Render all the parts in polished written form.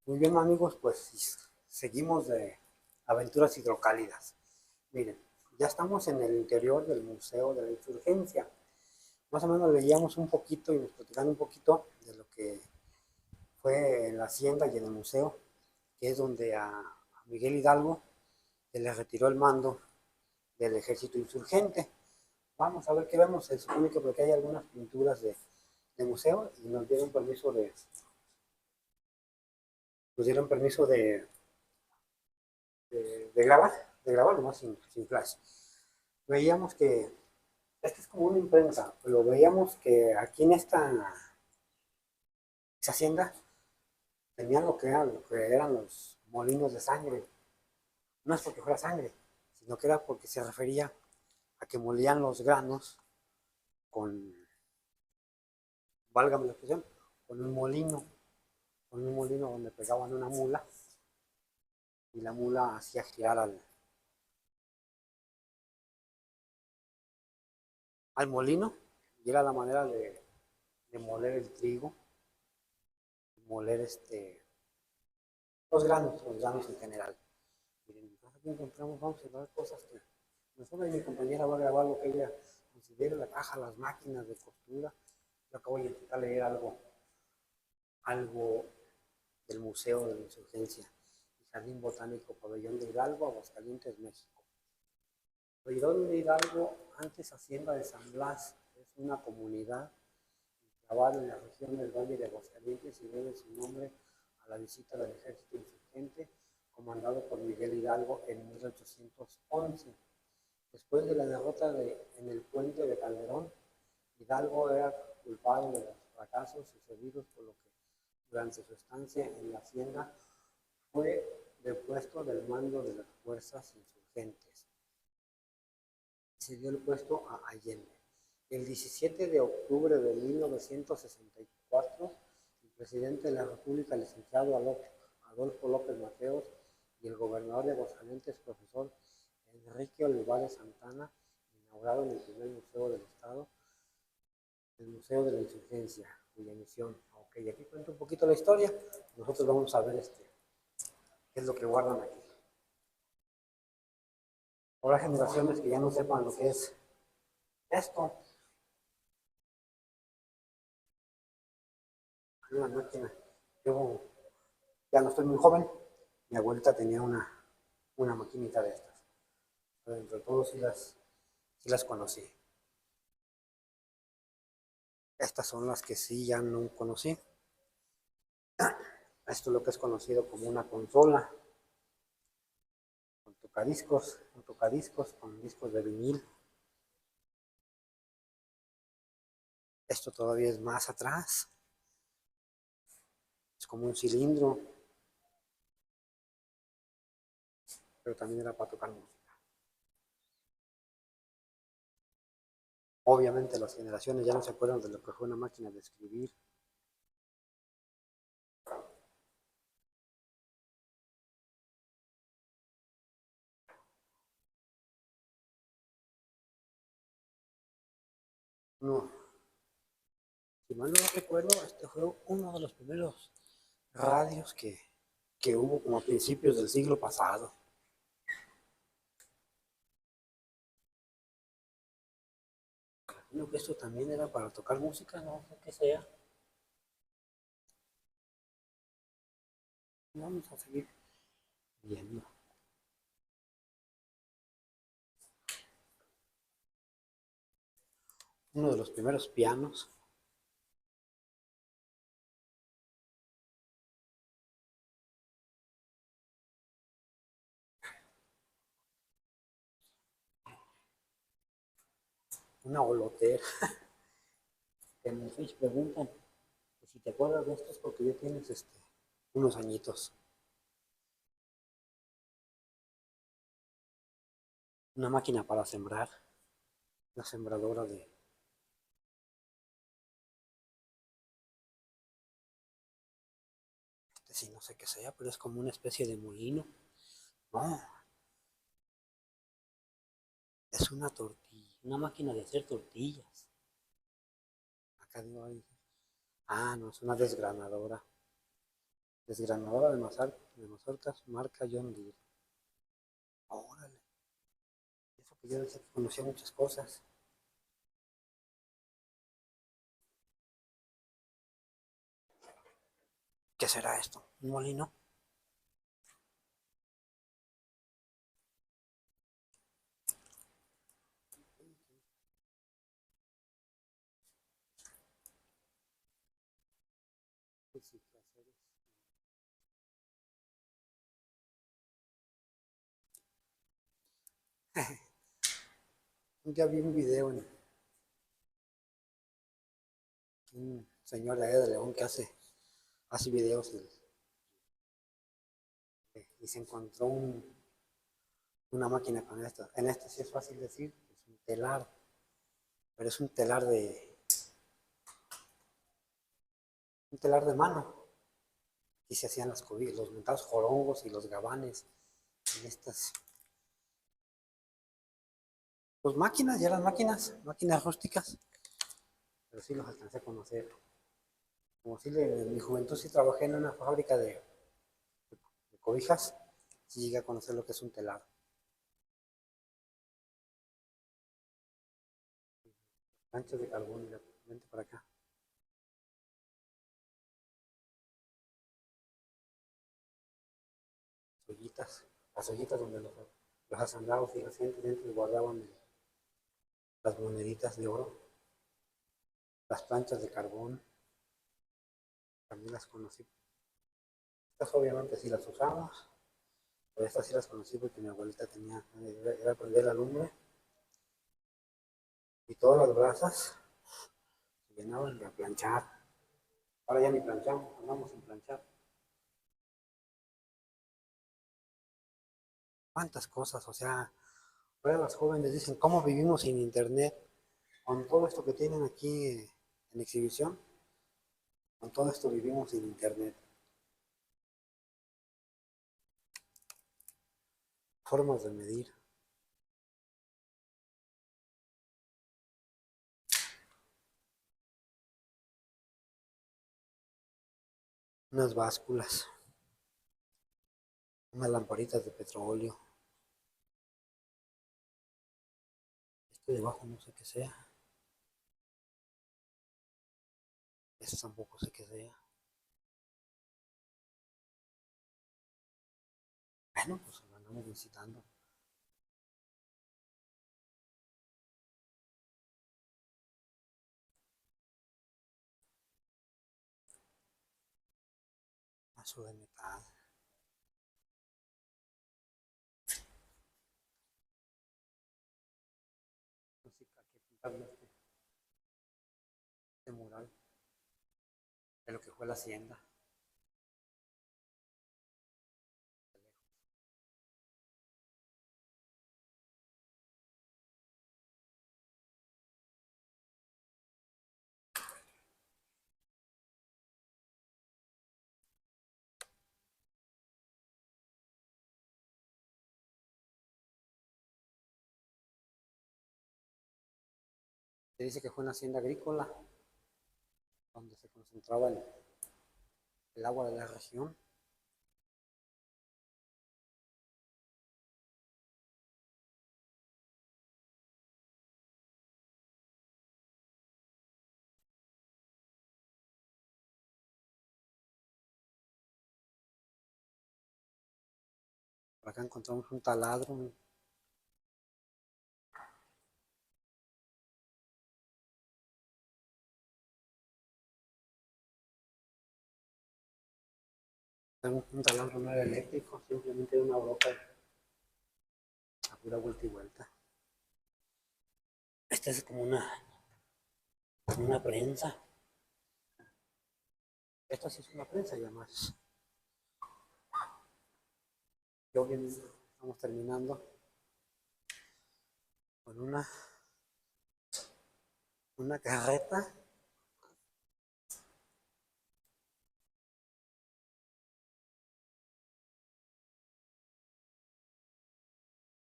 Muy bien, amigos, pues seguimos de aventuras hidrocálidas. Miren, ya estamos en el interior del Museo de la Insurgencia. Más o menos veíamos un poquito y nos platicando un poquito de lo que fue en la hacienda y en el museo, que es donde a Miguel Hidalgo se le retiró el mando del ejército insurgente. Vamos a ver qué vemos. Se supone que porque hay algunas pinturas de museo y nos dieron permiso de grabar nomás sin flash. Veíamos que, esta es como una imprenta, pero veíamos que aquí en esta hacienda tenían lo que eran los molinos de sangre. No es porque fuera sangre, sino que era porque se refería a que molían los granos con, válgame la expresión, con con un molino donde pegaban una mula y la mula hacía girar al molino y era la manera de moler el trigo, moler los granos en general. Miren, aquí encontramos, vamos a ver cosas que nosotros y mi compañera va a grabar lo que ella considere, la caja, las máquinas de costura. Yo acabo de intentar leer algo del Museo de la Insurgencia y Jardín Botánico Pabellón de Hidalgo, Aguascalientes, México. Pabellón de Hidalgo, antes Hacienda de San Blas, es una comunidad enclavada en la región del Valle de Aguascalientes y debe su nombre a la visita del ejército insurgente comandado por Miguel Hidalgo en 1811. Después de la en el puente de Calderón, Hidalgo era culpado de los fracasos sucedidos, por lo que durante su estancia en la hacienda fue depuesto del mando de las fuerzas insurgentes. Se dio el puesto a Allende. El 17 de octubre de 1964, el presidente de la República, licenciado Adolfo López Mateos, y el gobernador de Aguascalientes, profesor Enrique Olivares Santana, inauguraron el primer museo del Estado, el Museo de la Insurgencia, cuya misión. Ok, aquí cuento un poquito la historia. Nosotros vamos a ver qué es lo que guardan aquí. Habrá generaciones que ya no sepan lo que es esto. Una máquina. Yo ya no estoy muy joven. Mi abuelita tenía una maquinita de estas. Pero entre todos sí las conocí. Estas son las que sí ya no conocí. Esto es lo que es conocido como una consola con tocadiscos, con discos de vinil. Esto todavía es más atrás. Es como un cilindro, pero también era para tocar música. Obviamente las generaciones ya no se acuerdan de lo que fue una máquina de escribir. No, si mal no recuerdo, este fue uno de los primeros radios que hubo como a principios del siglo pasado. Creo que esto también era para tocar música, no sé qué sea. Vamos a seguir viendo. Uno de los primeros pianos. Una olotera. En el Face preguntan que si te acuerdas de estos porque ya tienes unos añitos. Una máquina para sembrar. La sembradora de... sí, no sé qué sea, pero es como una especie de molino. No, es una tortilla, una máquina de hacer tortillas. Acá digo ahí. Ah, no, es una desgranadora. Desgranadora de mazorcas, marca John Deere. Órale, eso que yo decía que conocía muchas cosas. ¿Qué será esto? ¿Un molino? Sí, sí, ¿qué hacer? Ya vi un video en un señor de allá de León que hace videos y se encontró una máquina con esta. En este sí es fácil decir, es un telar, pero es un telar de mano. Aquí se hacían las cobijas, los mentados jorongos y los gabanes en estas, pues máquinas, ya eran máquinas rústicas, pero sí los alcancé a conocer. Como si en mi juventud sí trabajé en una fábrica de cobijas, sí llegué a conocer lo que es un telar. Planchas de carbón, vente para acá. Ollitas, las ollitas donde los hacendados y las gentes dentro guardaban las moneditas de oro, las planchas de carbón, también las conocí. Estas obviamente sí las usamos, pero estas sí las conocí porque mi abuelita era prender la lumbre y todas las brasas se llenaban de planchar. Ahora ya ni planchamos, andamos sin planchar. ¿Cuántas cosas? O sea, ahora los jóvenes dicen, ¿cómo vivimos sin internet? Con todo esto que tienen aquí en exhibición, con todo esto vivimos sin internet. Formas de medir. Unas básculas, unas lamparitas de petróleo. Esto de abajo no sé qué sea. Eso tampoco sé qué sea. Bueno, pues lo andamos visitando. Vaso de metal. Música que pintarle este mural de lo que fue la hacienda. Se dice que fue una hacienda agrícola donde se concentraba el agua de la región. Por acá encontramos un taladro, un taladro no era eléctrico, simplemente era una broca a pura vuelta y vuelta. Esta es como una prensa. Esta sí es una prensa ya más. Yo bien, estamos terminando con una carreta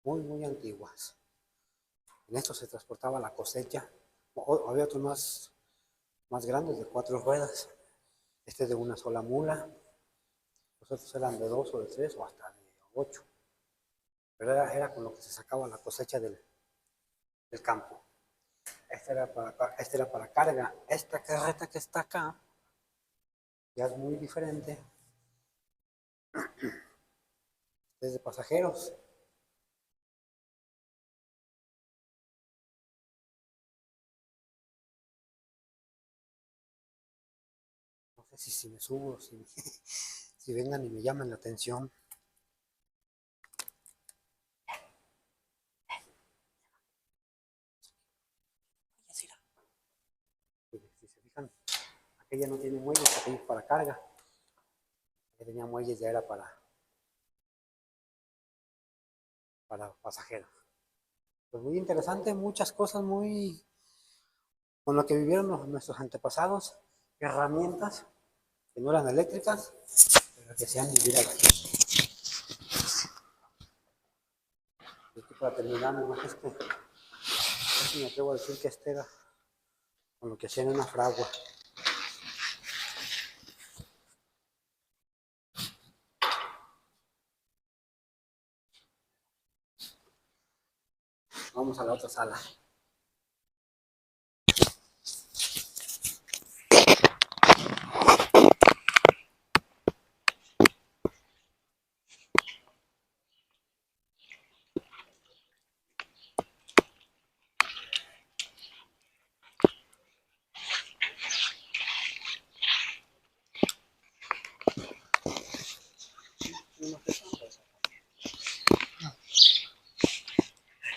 muy antiguas. En esto se transportaba la cosecha. Había otros más grandes de 4 ruedas. Este es de una sola mula. Los otros eran de 2 o de 3 o hasta de 8. Pero era con lo que se sacaba la cosecha del campo. Este era para carga. Esta carreta que está acá ya es muy diferente. Es de pasajeros. No sé si me subo, si vengan y me llaman la atención. Si se fijan, aquella no tiene muelles, aquella es para carga. Que tenía muelles ya era para pasajeros. Pues muy interesante, muchas cosas muy con lo que vivieron nuestros antepasados, herramientas que no eran eléctricas, pero que se han vivido aquí. Y aquí para terminar, nomás me atrevo a decir que este era con lo que hacían una fragua. Vamos a la otra sala.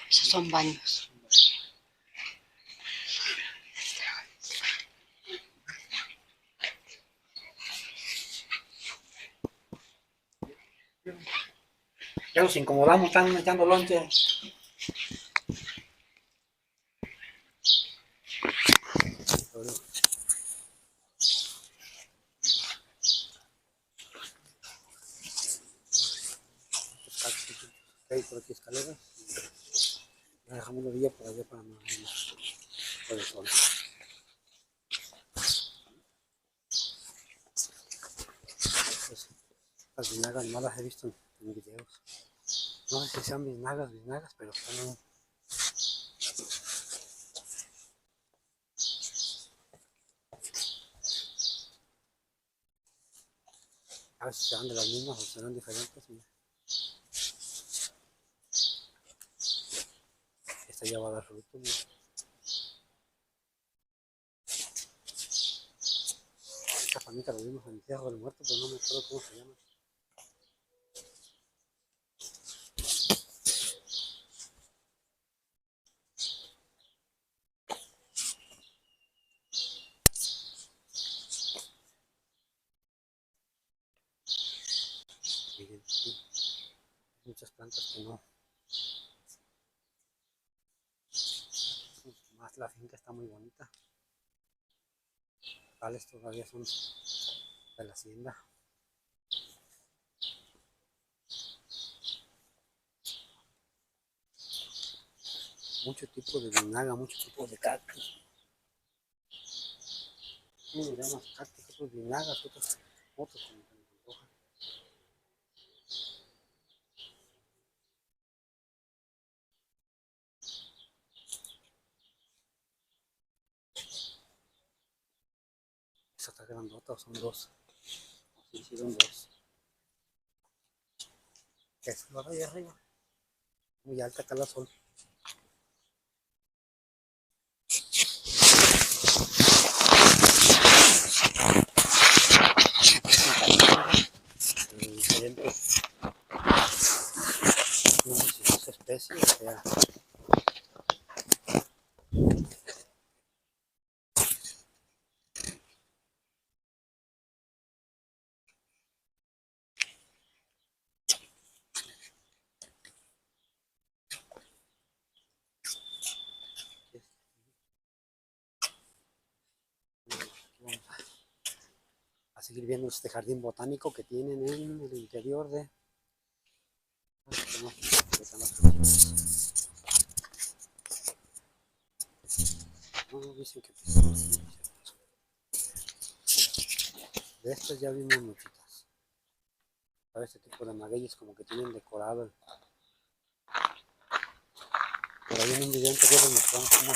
Esos son baños. Ya nos incomodamos, están echando lonche. Hay por aquí escaleras. Dejamos la orilla por allá para no por el sol. Pues, las biznagas no las he visto en videos. No sé si sean biznagas, pero están a ver si serán de las mismas o serán diferentes. Mira. Esta ya va a dar fruto. Mira. Esta panita lo vimos en el Cerro del Muerto, pero no me acuerdo cómo se llama. Miren, sí, muchas plantas que no. Más la finca está muy bonita. Tales todavía son de la hacienda. Mucho tipo de binaga, mucho tipo de cactus. Unos llaman cactus, otros binagas, otros como que me antojan. Esa está grandota, son dos. Sí, sí, son dos. Esa es la de arriba. Muy alta acá la sol. Diferentes. No sé si es especie o sea. Vamos a seguir viendo este jardín botánico que tienen en el interior de. No, dicen que de estas ya vimos muchitas. ¿Sabes? Este tipo de magueyes como que tienen decorado por ahí en un video anterior les mostramos como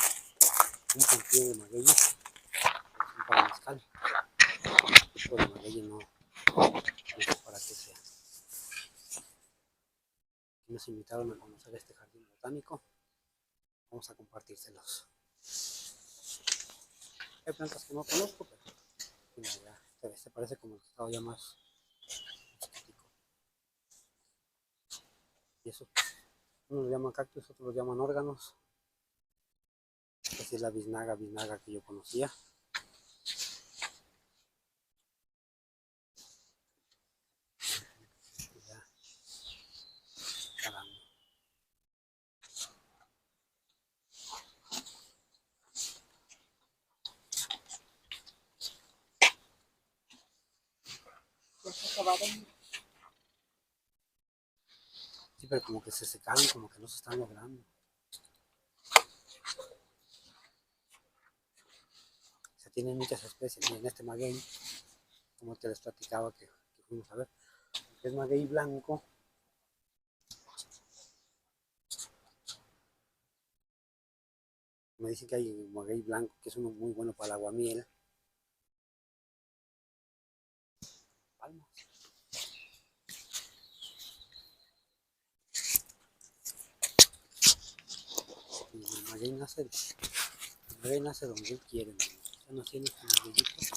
un sentido de magueyes son para mezcal. Este tipo de magueyes no sé para qué sea. Nos invitaron a conocer este jardín botánico. Vamos a compartírselos. Hay plantas que no conozco, pero mira, ya se parece como el que estaba ya más chiquitico. Y eso, unos lo llaman cactus, otros lo llaman órganos. Esta es la biznaga que yo conocía. Ya, caramba. Ya se acabaron. Sí, pero como que se secaron, como que no se están logrando. Se tienen muchas especies. Y en este maguey, como te les platicaba que fuimos a ver, es maguey blanco. Me dicen que hay maguey blanco, que es uno muy bueno para el aguamiel. Palmas. Y el maguey nace donde él quiere. Están haciendo este magueyito.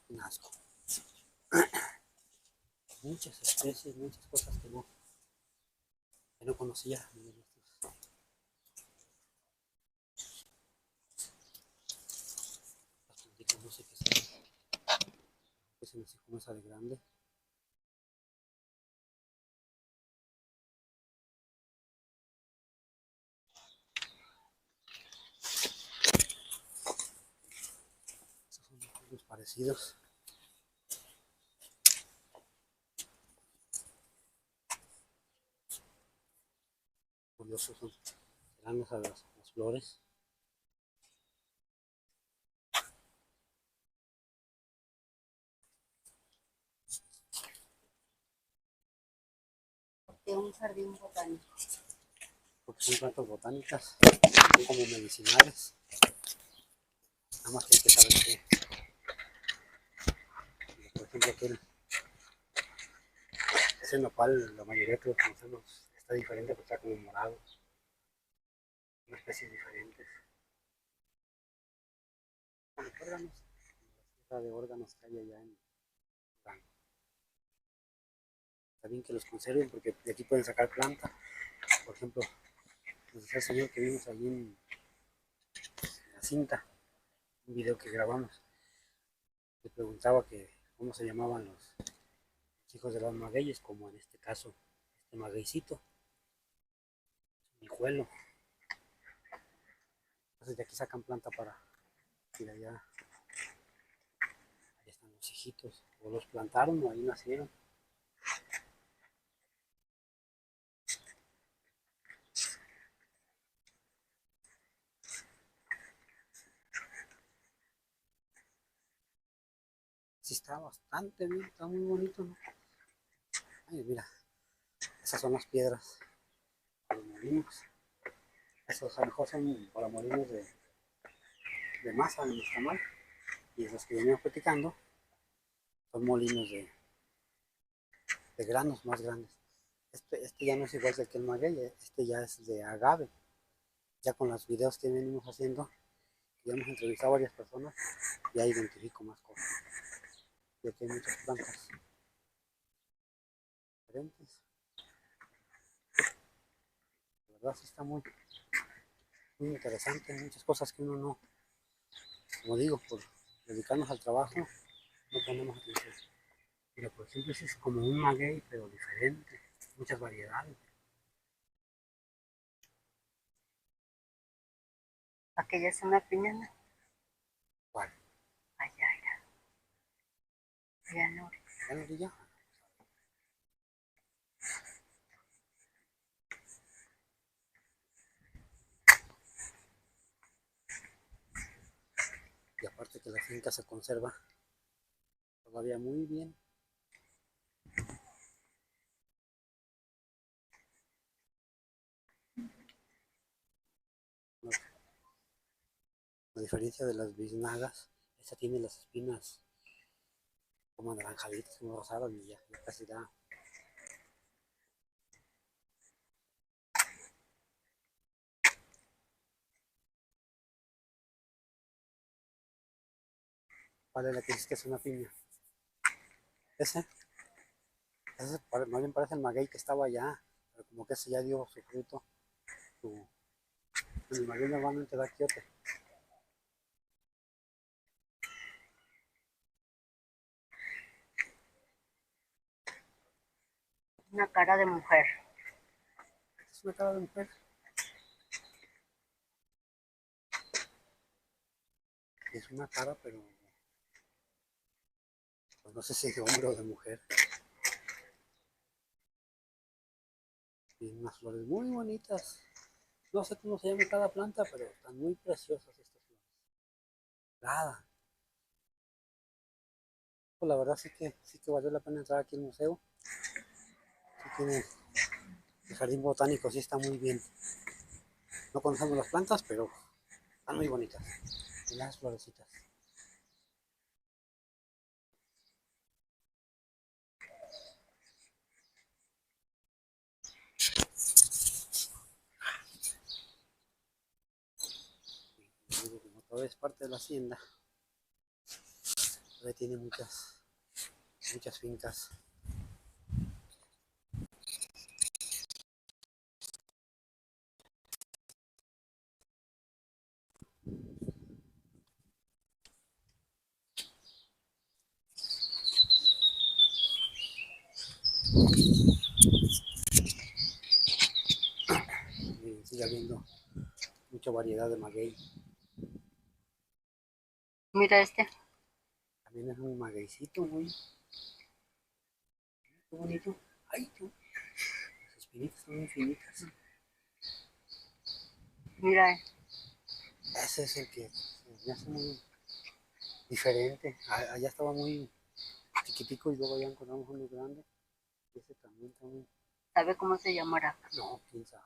Un asco. Muchas especies, muchas cosas que no conocía. Las plantitas no sé qué son. Que se me hace como esa de grande. Estos son los parecidos. Curiosos son. Serán las flores. De un jardín botánico. Porque son plantas botánicas. Son como medicinales. Nada más que hay que saber que, por ejemplo, aquel ese nopal, la mayoría que lo conocemos, está diferente porque está como morado. Son especies diferentes. Bueno, órganos. La de órganos que hay allá en Rango. Está bien que los conserven porque de aquí pueden sacar planta. Por ejemplo, el señor que vimos allí en la cinta, un video que grabamos, le preguntaba que cómo se llamaban los hijos de los magueyes, como en este caso, este magueycito, hijuelo. Entonces de aquí sacan planta para ir allá. Ahí están los hijitos. O los plantaron o ahí nacieron. Sí está bastante bien, está muy bonito, ¿no? Ay, mira, esas son las piedras de los molinos. Esos a lo mejor son para molinos de masa, de nixtamal. Y los que venimos platicando son molinos de granos más grandes. Este ya no es igual que el maguey, este ya es de agave. Ya con los videos que venimos haciendo, ya hemos entrevistado a varias personas, ya identifico más cosas. Y aquí hay muchas plantas diferentes. La verdad sí está muy interesante, hay muchas cosas que uno no, como digo, por dedicarnos al trabajo, no ponemos atención. Mira, por ejemplo, ese es como un maguey, pero diferente, muchas variedades. Aquella es una piñona. ¿Cuál? Allá era. Allá no. ¿Ya la orilla? Y aparte que la finca se conserva todavía muy bien. diferencia de las biznagas, esta tiene las espinas como anaranjaditas, como rosadas y ya casi da. ¿Cuál es la que dices que es una piña? Ese más bien parece el maguey que estaba allá, pero como que ese ya dio su fruto. El maguey normalmente da quiote. Una cara de mujer. Es una cara de mujer. Es una cara, pero pues no sé si de hombre o de mujer. Tiene unas flores muy bonitas. No sé cómo se llama cada planta, pero están muy preciosas estas flores. Nada. Pues la verdad sí que valió la pena entrar aquí al museo. Sí tiene, el jardín botánico sí está muy bien. No conocemos las plantas, pero están muy bonitas. Y las florecitas. Como todo es parte de la hacienda, tiene muchas fincas. Y sigue habiendo mucha variedad de maguey. Mira este. También es un magueycito muy bonito. Ay, las espinitas son muy finitas. Mira, Ese es el que me hace muy diferente. Allá estaba muy chiquitico y luego ya encontramos uno grande. Ese también está muy... ¿sabe cómo se llamará? No, quién sabe.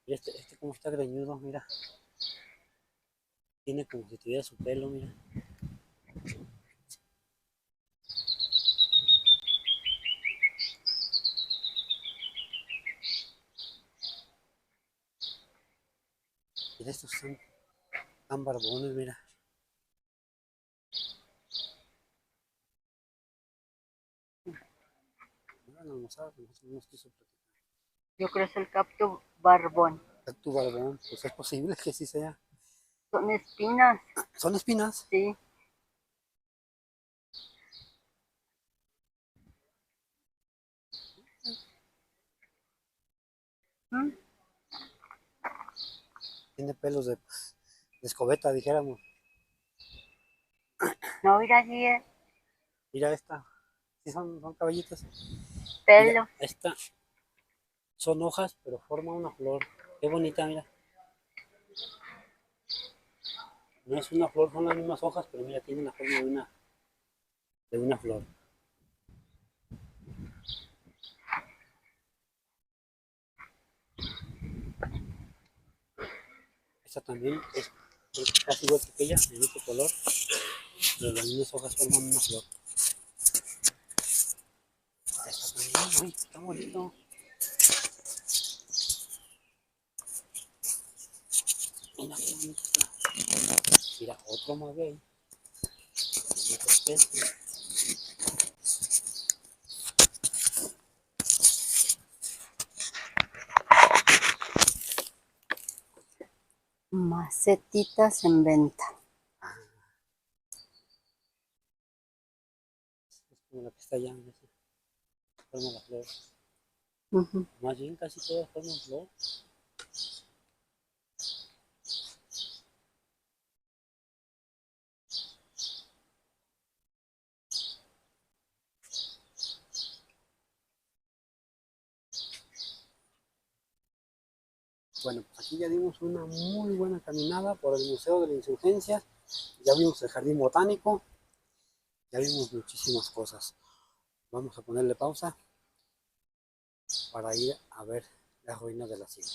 Y este como está greñudo, mira. Tiene como si tuviera su pelo, mira. Y estos están barbones, mira. Mira la almorzada que nosotros nos quiso platicar. Yo creo que es el cactus barbón. Tu barbón, pues es posible que sí sea. Son espinas. ¿Son espinas? Sí. ¿Mm? Tiene pelos de escobeta, dijéramos. No, mira allí Mira esta. Sí, son caballitos. Mira, pelo. esta son hojas, pero forma una flor. Qué bonita, mira. No es una flor, son las mismas hojas, pero mira, tiene la forma de una flor. Esta también es casi igual que aquella, de otro color, pero las mismas hojas forman una flor. Esta también, ay, está bonito. Mira qué bonito está. Mira, otro maguey. Otra especie. Macetitas en venta. Es como la que está allá, esa forma la flor. Ujú. Más bien casi todas forman flor. Bueno, pues aquí ya dimos una muy buena caminada por el Museo de la Insurgencia. Ya vimos el Jardín Botánico. Ya vimos muchísimas cosas. Vamos a ponerle pausa para ir a ver las ruinas de la hacienda.